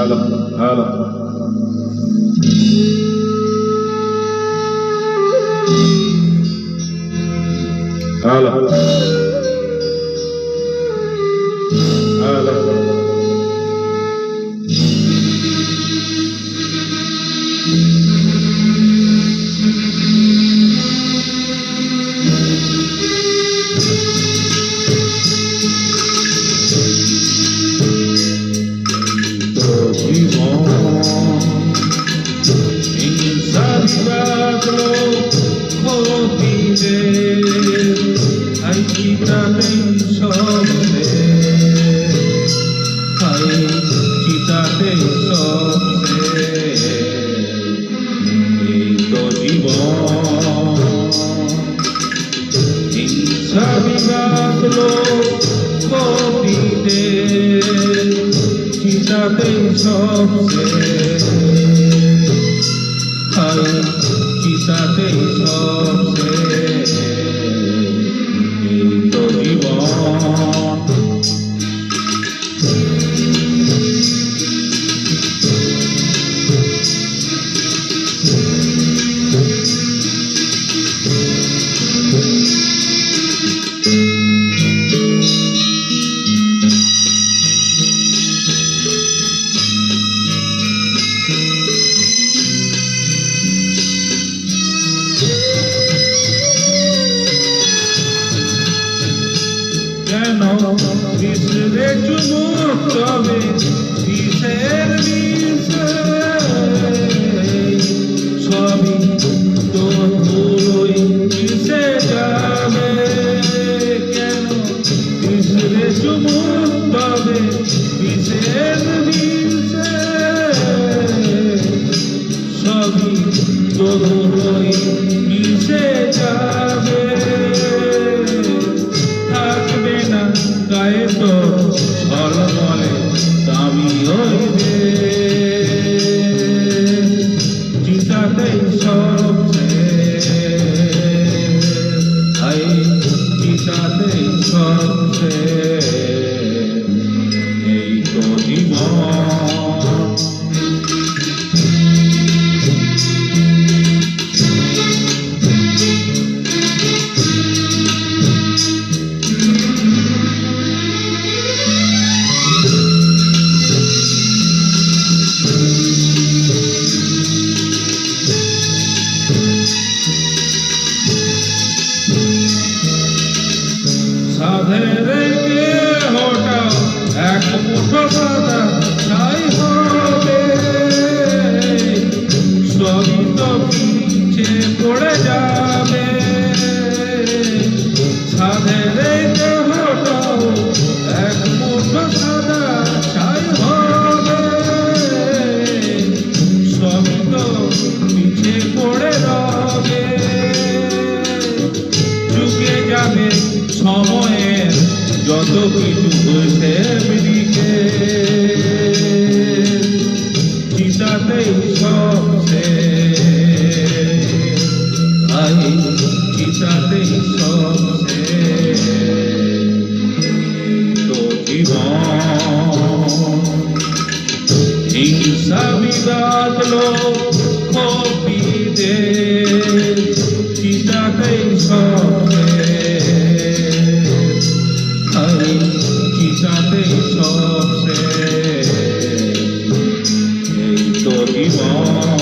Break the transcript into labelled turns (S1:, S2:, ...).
S1: hello hello hello hello বিসরে চুমুক তবে বিষের বিষে সবই তো ধুলোই মিশে যাবে কেন বিসরে চুমুক তবে বিষের বিষে সবই তো ধুলোই মিশে যাবে গায়ে তো ঝলমলে দামি হইবে চিতাতেই সব চিতাতেই সব এই তো জীবন এক মুঠো সাদা ছাই হবে সবই তো পিছে পড়ে যাবে সাধের দেহটাও এক মুঠো সাদা ছাই হবে সবই তো পিছে পড়ে রবে চুকে যাবে সময়ের যত কিছু হয়েছে বিদিকে চিতাতেই সব চিতাতেই সব তো জীবন হিংসা বিবাদ লোক বিদের চিতাতেই সব চিতাতেই সব এই তো জীবন